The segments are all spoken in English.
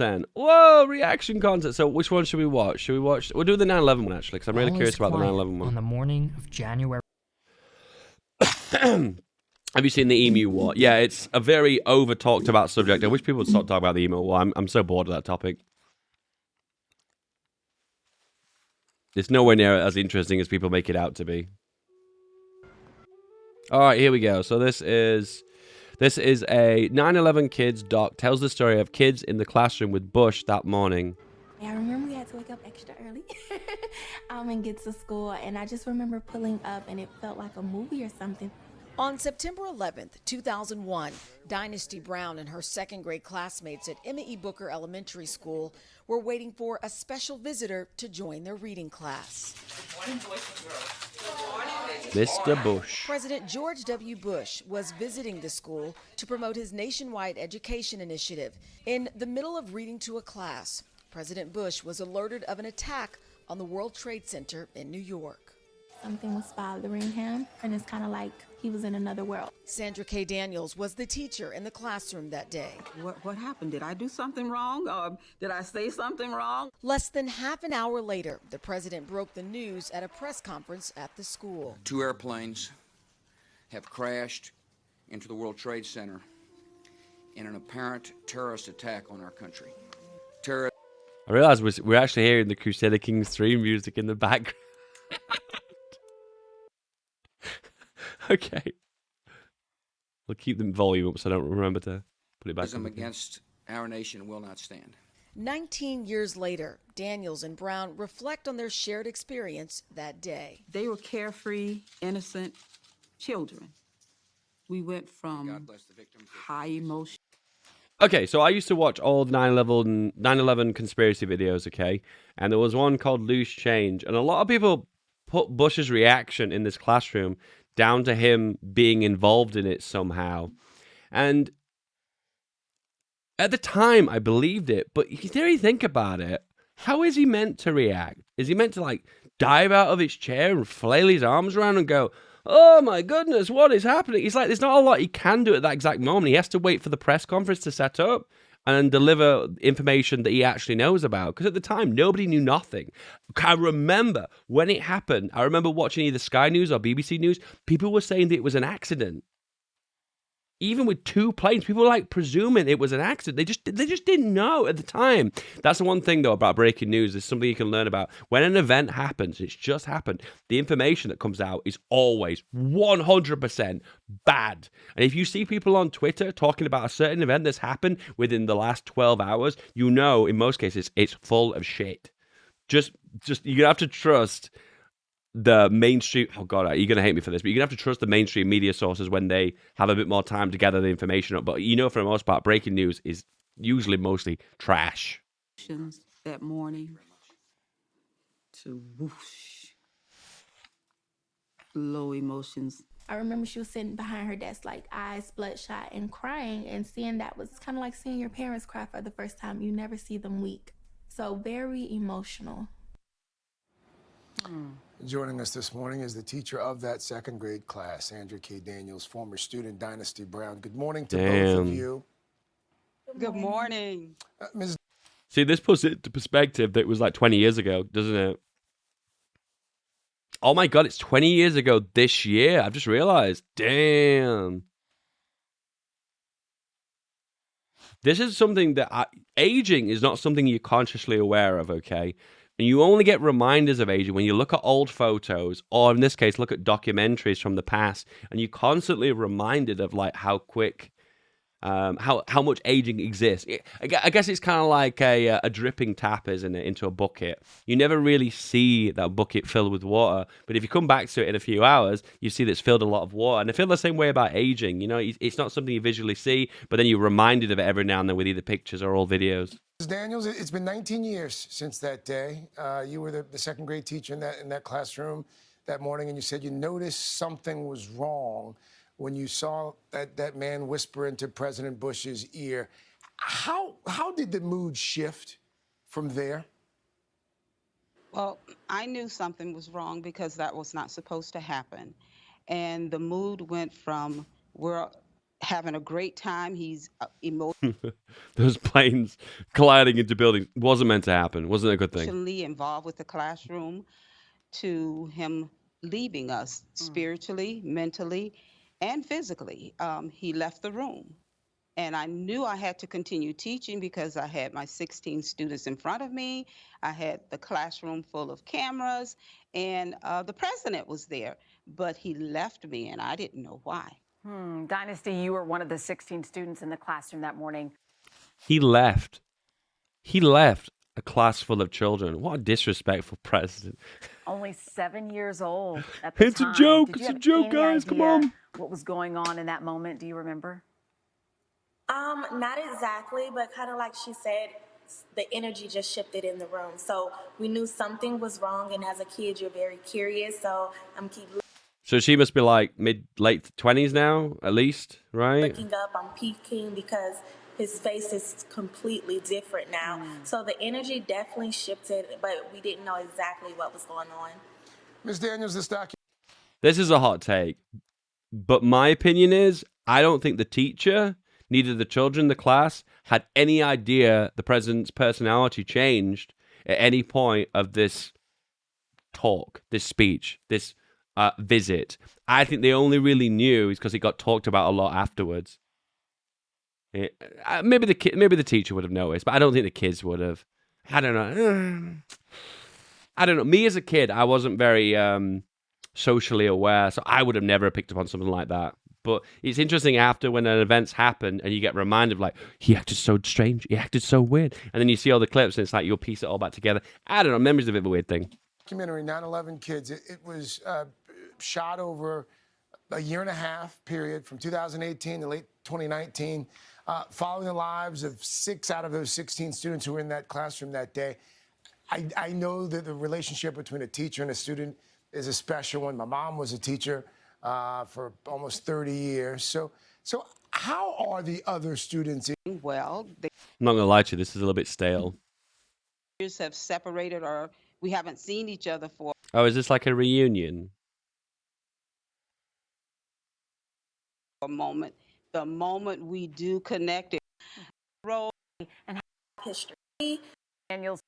10. Whoa, reaction content. So which one should we watch? We'll do the 9/11 one, actually, because I'm really curious about the 9/11 one. On the morning of January. Have you seen the Emu War? Yeah, it's a very over-talked about subject. I wish people would stop talking about the Emu War. I'm so bored of that topic. It's nowhere near as interesting as people make it out to be. All right, here we go. So this is a 9/11 kids doc. Tells the story of kids in the classroom with Bush that morning. I remember we had to wake up extra early and get to school, and I just remember pulling up, and it felt like a movie or something. On September 11th, 2001, Dynasty Brown and her second grade classmates at Emma E. Booker Elementary School were waiting for a special visitor to join their reading class. Mr. Bush. President George W. Bush was visiting the school to promote his nationwide education initiative. In the middle of reading to a class, President Bush was alerted of an attack on the World Trade Center in New York. Something was bothering him, and it's kind of like he was in another world. Sandra K. Daniels was the teacher in the classroom that day. What happened? Did I do something wrong? Did I say something wrong? Less than half an hour later, the president broke the news at a press conference at the school. 2 airplanes have crashed into the World Trade Center in an apparent terrorist attack on our country. I realize we're actually hearing the Crusader Kings 3 music in the background. Okay. We'll keep the volume up so I don't remember to put it back. Against our nation will not stand. 19 years later, Daniels and Brown reflect on their shared experience that day. They were carefree, innocent children. We went from high emotion. Okay, so I used to watch all the 9/11 conspiracy videos, okay? And there was one called Loose Change. And a lot of people put Bush's reaction in this classroom down to him being involved in it somehow. And at the time, I believed it. But if you really think about it, how is he meant to react? Is he meant to, like, dive out of his chair and flail his arms around and go, oh my goodness, what is happening? It's like there's not a lot he can do at that exact moment. He has to wait for the press conference to set up and deliver information that he actually knows about. Because at the time, nobody knew nothing. I remember when it happened, I remember watching either Sky News or BBC News, people were saying that it was an accident. Even with 2 planes, people were like presuming it was an accident. They just didn't know at the time. That's the one thing though about breaking news. There's something you can learn about. When an event happens, it's just happened. The information that comes out is always 100% bad. And if you see people on Twitter talking about a certain event that's happened within the last 12 hours, you know in most cases it's full of shit. Just you're gonna have to trust the mainstream. Oh god, you're gonna hate me for this, but you're gonna have to trust the mainstream media sources when they have a bit more time to gather the information up. But you know, for the most part, breaking news is usually mostly trash. That morning to whoosh, low emotions. I remember she was sitting behind her desk, like eyes bloodshot and crying, and seeing that was kind of like seeing your parents cry for the first time. You never see them weak. So very emotional. Joining us this morning is the teacher of that second grade class, Sandra K. Daniels, former student, Dynasty Brown. Good morning to both of you. Good morning. Ms. See, this puts it to perspective that it was like 20 years ago, doesn't it? Oh my god, it's 20 years ago this year. I've just realized. Damn. This is something that aging is not something you're consciously aware of, okay? And you only get reminders of aging when you look at old photos, or in this case, look at documentaries from the past, and you're constantly reminded of like how quick, how much aging exists. I guess it's kind of like a dripping tap, isn't it, into a bucket. You never really see that bucket filled with water, but if you come back to it in a few hours, you see that it's filled a lot of water. And I feel the same way about aging. You know, it's not something you visually see, but then you're reminded of it every now and then with either pictures or old videos. Daniels, it's been 19 years since that day. You were the second grade teacher in that classroom that morning, and you said you noticed something was wrong when you saw that man whisper into President Bush's ear. How did the mood shift from there? Well, I knew something was wrong because that was not supposed to happen. And the mood went from we're having a great time. He's Those planes colliding into buildings wasn't meant to happen. Wasn't a good thing. emotionally involved with the classroom, to him leaving us spiritually, mentally, and physically. He left the room. And I knew I had to continue teaching because I had my 16 students in front of me. I had the classroom full of cameras, and the president was there. But he left me, and I didn't know why. Dynasty, you were one of the 16 students in the classroom that morning. He left. He left a class full of children. What a disrespectful president. Only 7 years old at the It's time. a joke. Did you It's a have joke, any guys. Come idea on. what was going on in that moment? Do you remember? Not exactly, but kind of like she said, the energy just shifted in the room. So we knew something was wrong, and as a kid, you're very curious. So I'm keep So she must be like late 20s now, at least, right? looking up. I'm peeking because his face is completely different now. So the energy definitely shifted, but we didn't know exactly what was going on. Ms. Daniels, This is a hot take, but my opinion is I don't think the teacher, neither the children in the class, had any idea the president's personality changed at any point of this talk, this speech, this visit. I think they only really knew is because it got talked about a lot afterwards. Maybe the teacher would have noticed, but I don't think the kids would have. I don't know. I don't know. Me as a kid, I wasn't very socially aware, so I would have never picked up on something like that. But it's interesting after when an event's happened and you get reminded of like, he acted so strange, he acted so weird. And then you see all the clips and it's like you'll piece it all back together. I don't know, memory's a bit of a weird thing. Documentary 9/11 Kids. It was shot over a year and a half period from 2018 to late 2019, following the lives of 6 out of those 16 students who were in that classroom that day. I know that the relationship between a teacher and a student is a special one. My mom was a teacher for almost 30 years. So how are the other students? Well, the I'm not going to lie to you, this is a little bit stale. years have separated, or we haven't seen each other for Oh, is this like a reunion? a moment. The moment we do connect, it role History. Daniels,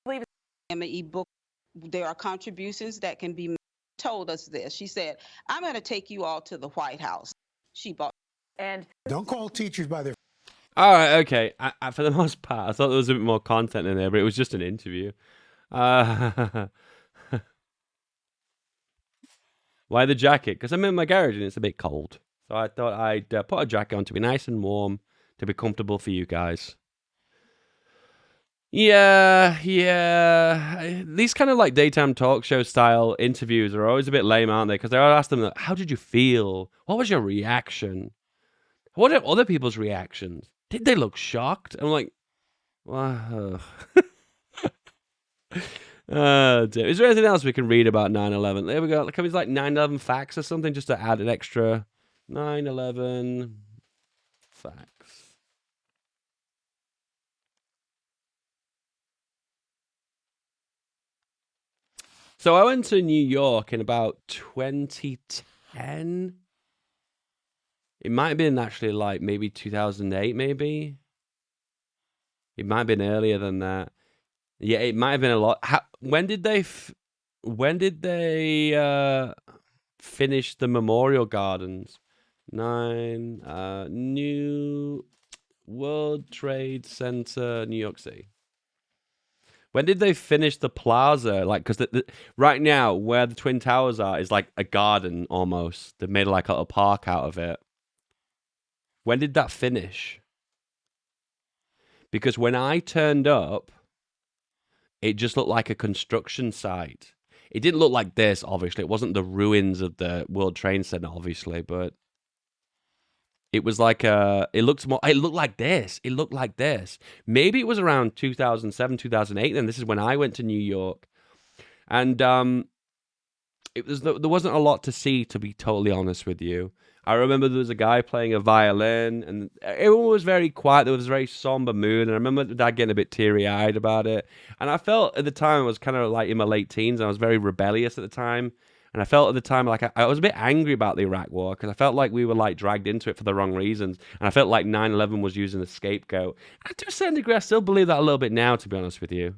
ME book, there are contributions that can be made. Told us this. She said, I'm going to take you all to the White House. She bought. and Don't call teachers by their. All right, okay. I, for the most part, I thought there was a bit more content in there, but it was just an interview. Why the jacket? Because I'm in my garage and it's a bit cold. So I thought I'd put a jacket on to be nice and warm, to be comfortable for you guys. Yeah. These kind of like daytime talk show style interviews are always a bit lame, aren't they? Because they all ask them, how did you feel? What was your reaction? What are other people's reactions? Did they look shocked? I'm like, wow. Dear. Is there anything else we can read about 9/11? There we go. Can we like 9/11 facts or something just to add an extra 9/11 facts? So I went to New York in about 2010. It might have been actually like maybe 2008, maybe. It might have been earlier than that. Yeah, it might have been a lot. When did they finish the Memorial Gardens? New World Trade Center, New York City. When did they finish the plaza? Like, because right now where the Twin Towers are is like a garden almost. They've made like a little park out of it. When did that finish? Because when I turned up, it just looked like a construction site. It didn't look like this, obviously. It wasn't the ruins of the World Trade Center, obviously, but it was like it looked like this. It looked like this. Maybe it was around 2007, 2008, and this is when I went to New York. And there wasn't a lot to see, to be totally honest with you. I remember there was a guy playing a violin, and everyone was very quiet. There was a very somber mood, and I remember Dad getting a bit teary-eyed about it. And I felt at the time I was kind of like in my late teens, and I was very rebellious at the time. And I felt at the time like I was a bit angry about the Iraq War because I felt like we were like dragged into it for the wrong reasons. And I felt like 9/11 was using a scapegoat. And to a certain degree, I still believe that a little bit now, to be honest with you.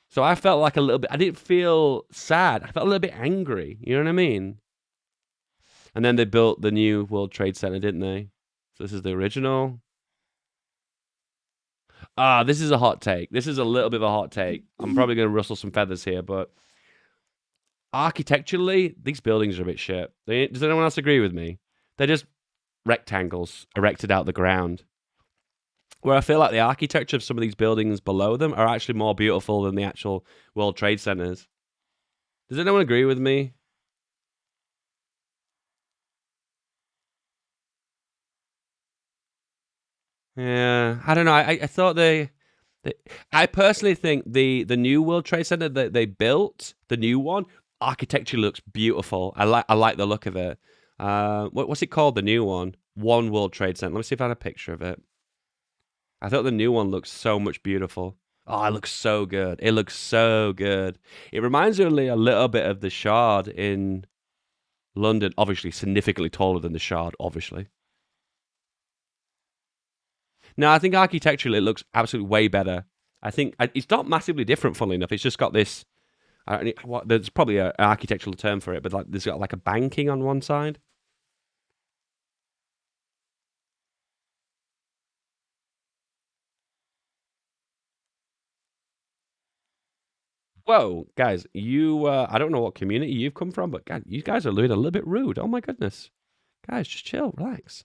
So I felt like a little bit, I didn't feel sad. I felt a little bit angry. You know what I mean? And then they built the new World Trade Center, didn't they? So this is the original. This is a hot take. This is a little bit of a hot take. I'm probably going to rustle some feathers here, but architecturally, these buildings are a bit shit. Does anyone else agree with me? They're just rectangles erected out the ground. Where I feel like the architecture of some of these buildings below them are actually more beautiful than the actual World Trade Centers. Does anyone agree with me? Yeah, I don't know. I thought I personally think the new World Trade Center that they built, the new one, architecture looks beautiful. I like the look of it. What's it called? The new one, One World Trade Center. Let me see if I have a picture of it. I thought the new one looks so much beautiful. Oh, it looks so good. It looks so good. It reminds me a little bit of the Shard in London. Obviously, significantly taller than the Shard. Obviously. No, I think architecturally it looks absolutely way better. I think it's not massively different, funnily enough. It's just got this. There's probably an architectural term for it, but like there's got like a banking on one side. Whoa, guys, I don't know what community you've come from, but God, you guys are a little bit rude. Oh my goodness. Guys, just chill, relax.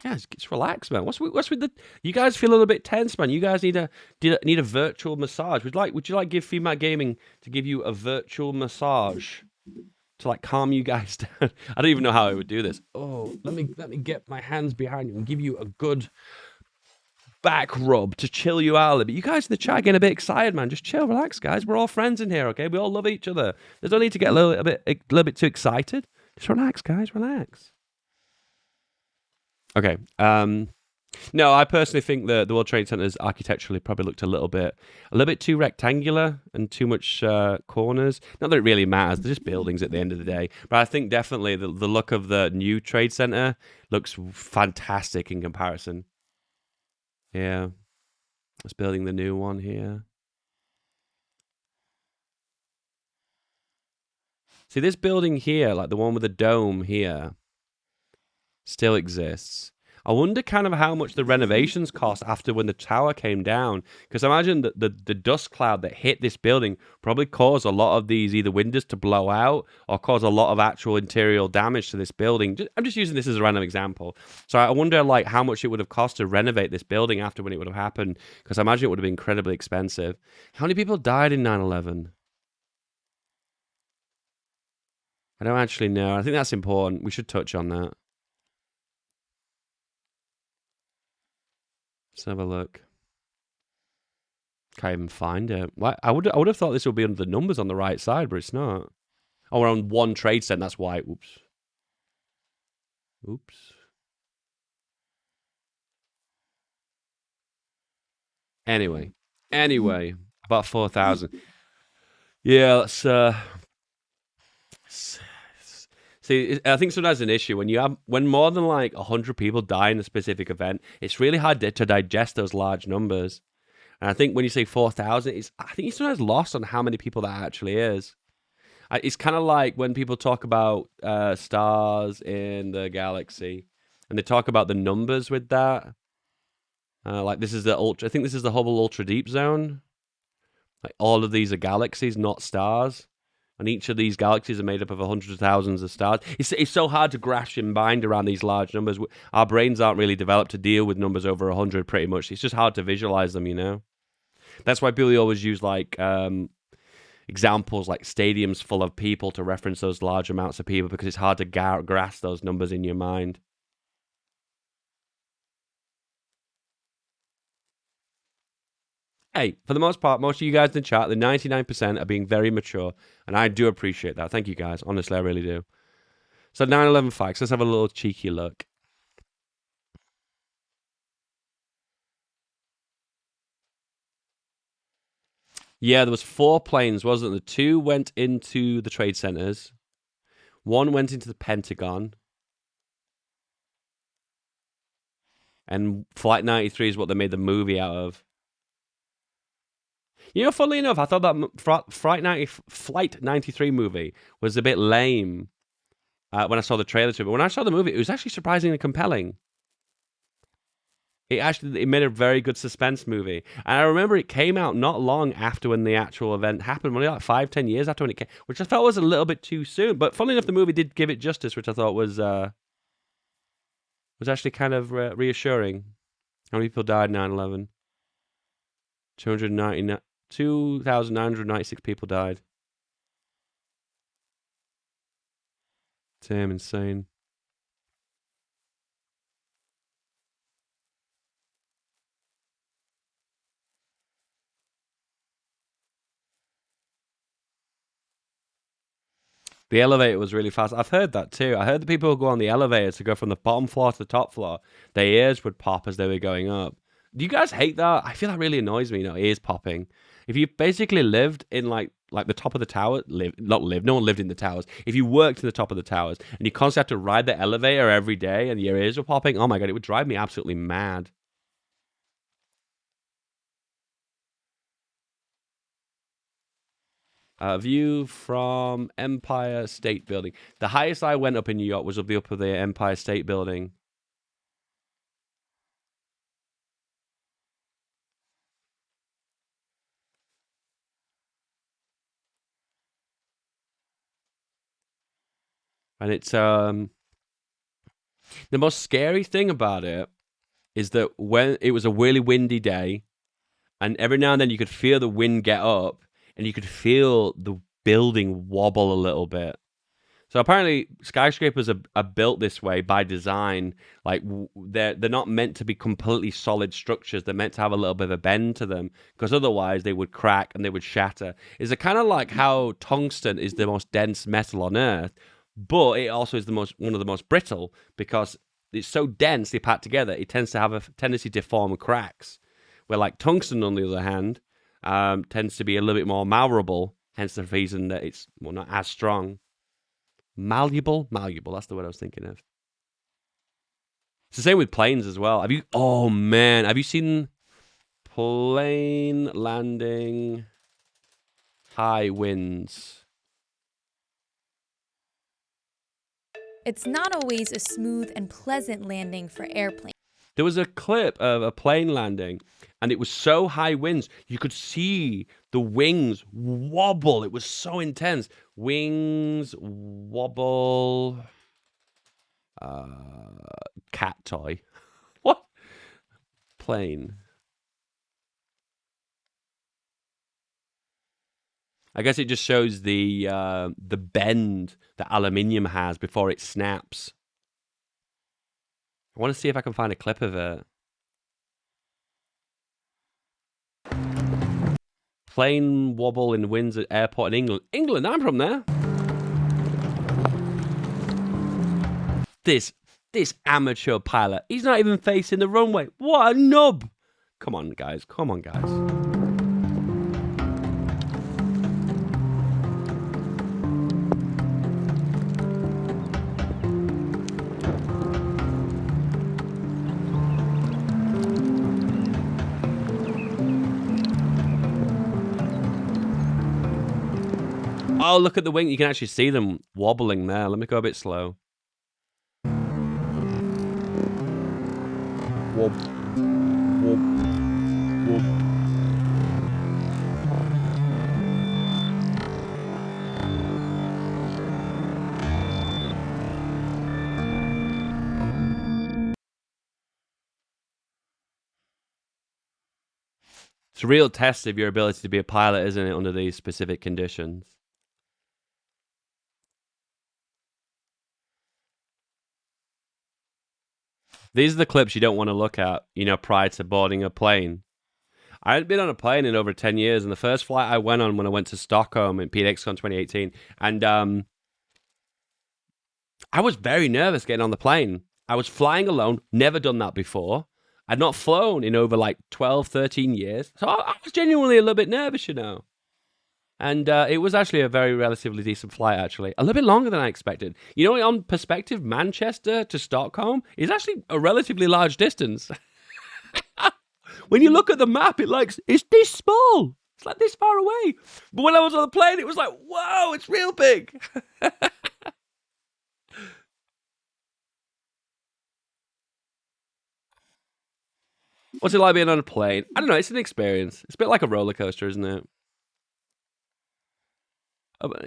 Guys, just relax, man. What's with the? You guys feel a little bit tense, man. You guys need a virtual massage. Would you like give Female Gaming to give you a virtual massage to like calm you guys down? I don't even know how I would do this. Oh, let me get my hands behind you and give you a good back rub to chill you out a little bit. You guys in the chat getting a bit excited, man. Just chill, relax, guys. We're all friends in here, okay? We all love each other. There's no need to get a little bit too excited. Just relax, guys. Relax. Okay. No, I personally think the World Trade Center's architecturally probably looked a little bit too rectangular and too much corners. Not that it really matters; they're just buildings at the end of the day. But I think definitely the look of the new Trade Center looks fantastic in comparison. Yeah, it's building the new one here. See, this building here, like the one with the dome here, still exists. I wonder kind of how much the renovations cost after when the tower came down. Because I imagine that the dust cloud that hit this building probably caused a lot of these either windows to blow out or cause a lot of actual interior damage to this building. I'm just using this as a random example. So I wonder like how much it would have cost to renovate this building after when it would have happened. Because I imagine it would have been incredibly expensive. How many people died in 9/11? I don't actually know. I think that's important. We should touch on that. Let's have a look. Can't even find it. What? I would have thought this would be under the numbers on the right side, but it's not. Oh, we're on one trade center. That's why. Oops. Oops. Anyway, about 4,000. Yeah, let's see. I think sometimes an issue when more than like 100 people die in a specific event, it's really hard to digest those large numbers. And I think when you say 4,000, I think you're sometimes lost on how many people that actually is. It's kind of like when people talk about stars in the galaxy, and they talk about the numbers with that. Like this is I think this is the Hubble Ultra Deep Zone. Like all of these are galaxies, not stars. And each of these galaxies are made up of hundreds of thousands of stars. It's so hard to grasp your mind around these large numbers. Our brains aren't really developed to deal with numbers over 100 pretty much. It's just hard to visualize them, you know? That's why people always use like examples like stadiums full of people to reference those large amounts of people because it's hard to grasp those numbers in your mind. Hey, for the most part, most of you guys in the chat, the 99% are being very mature, and I do appreciate that. Thank you guys. Honestly, I really do. So 9/11 facts. Let's have a little cheeky look. Yeah, there was 4 planes, wasn't there? 2 went into the trade centers. 1 went into the Pentagon. And Flight 93 is what they made the movie out of. You know, funnily enough, I thought that Flight 93 movie was a bit lame when I saw the trailer to it. But when I saw the movie, it was actually surprisingly compelling. It made a very good suspense movie. And I remember it came out not long after when the actual event happened, only like 5-10 years after when it came, which I felt was a little bit too soon. But funnily enough, the movie did give it justice, which I thought was actually kind of reassuring. How many people died in 9/11? 2,996 people died. Damn insane. The elevator was really fast. I've heard that too. I heard the people who go on the elevator to go from the bottom floor to the top floor, their ears would pop as they were going up. Do you guys hate that? I feel that really annoys me, ears popping. If you basically lived in like the top of the tower, no one lived in the towers. If you worked in the top of the towers and you constantly had to ride the elevator every day and your ears were popping, oh my God, it would drive me absolutely mad. View from Empire State Building. The highest I went up in New York was up of the Empire State Building. And it's the most scary thing about it is that when it was a really windy day, and every now and then you could feel the wind get up, and you could feel the building wobble a little bit. So apparently, skyscrapers are built this way by design. Like they're not meant to be completely solid structures. They're meant to have a little bit of a bend to them, because otherwise they would crack and they would shatter. It's kind of like how tungsten is the most dense metal on Earth, but it also is one of the most brittle because it's so densely packed together. It tends to have a tendency to form cracks. Where like tungsten, on the other hand, tends to be a little bit more malleable. Hence the reason that it's not as strong. Malleable, that's the word I was thinking of. It's the same with planes as well. Have you seen plane landing high winds? It's not always a smooth and pleasant landing for airplanes. There was a clip of a plane landing, and it was so high winds, you could see the wings wobble. It was so intense. Wings wobble. Cat toy. What? Plane. I guess it just shows the bend that aluminium has before it snaps. I want to see if I can find a clip of it. Plane wobble in Windsor Airport in England. England, I'm from there. This amateur pilot, he's not even facing the runway. What a nub! Come on, guys. Come on, guys. Oh, look at the wing. You can actually see them wobbling there. Let me go a bit slow. Wob. Wob. Wob. It's a real test of your ability to be a pilot, isn't it, under these specific conditions? These are the clips you don't want to look at, prior to boarding a plane. I hadn't been on a plane in over 10 years, and the first flight I went on when I went to Stockholm in PDXCon 2018, and I was very nervous getting on the plane. I was flying alone, never done that before. I'd not flown in over like 12, 13 years. So I was genuinely a little bit nervous, you know. And it was actually a very relatively decent flight, actually. A little bit longer than I expected. You know, on perspective, Manchester to Stockholm is actually a relatively large distance. When you look at the map, it's this small. It's like this far away. But when I was on the plane, it was like, whoa, it's real big. What's it like being on a plane? I don't know. It's an experience. It's a bit like a roller coaster, isn't it?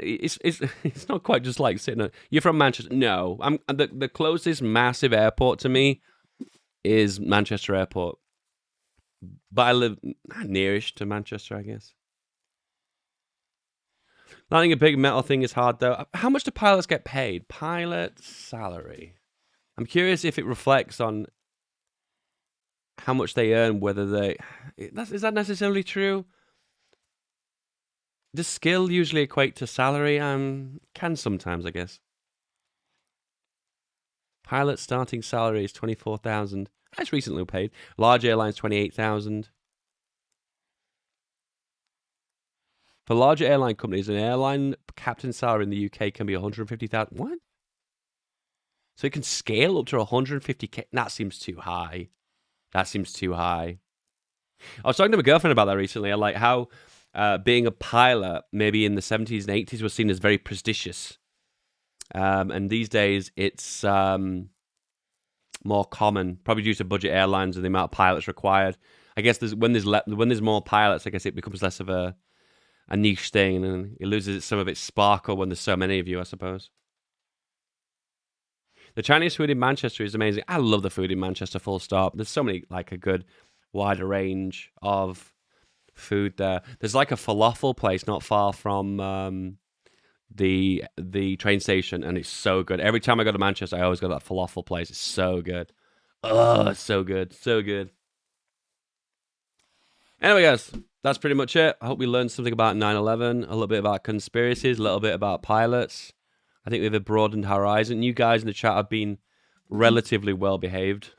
It's not quite just like sitting. You're from Manchester? No, I'm the closest massive airport to me is Manchester Airport, but I live nearish to Manchester, I guess. Landing a big metal thing is hard though. How much do pilots get paid? Pilot salary. I'm curious if it reflects on how much they earn. Is that necessarily true? Does skill usually equate to salary? Can sometimes, I guess. Pilot starting salary is 24,000. That's recently paid. Large airlines 28,000. For larger airline companies, an airline captain salary in the UK can be 150,000. What? So it can scale up to 150k. That seems too high. That seems too high. I was talking to my girlfriend about that recently. I like how being a pilot, maybe in the 70s and 80s, was seen as very prestigious. And these days, it's more common, probably due to budget airlines and the amount of pilots required. I guess when there's more pilots, I guess it becomes less of a niche thing, and it loses some of its sparkle when there's so many of you, I suppose. The Chinese food in Manchester is amazing. I love the food in Manchester, full stop. There's so many, like a good wider range of food there. There's like a falafel place not far from the train station, and it's so good. Every time I go to Manchester, I always go to that falafel place. It's so good. Oh, it's so good. So good. Anyway, guys, that's pretty much it. I hope we learned something about 9/11, a little bit about conspiracies, a little bit about pilots. I think we've a broadened horizon. You guys in the chat have been relatively well behaved.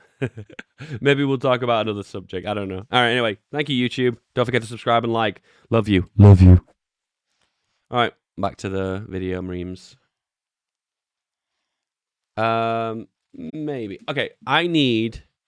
Maybe we'll talk about another subject. I don't know. All right, anyway, thank you, YouTube. Don't forget to subscribe and like. Love you. Love you. All right, back to the video memes. Maybe. Okay, I need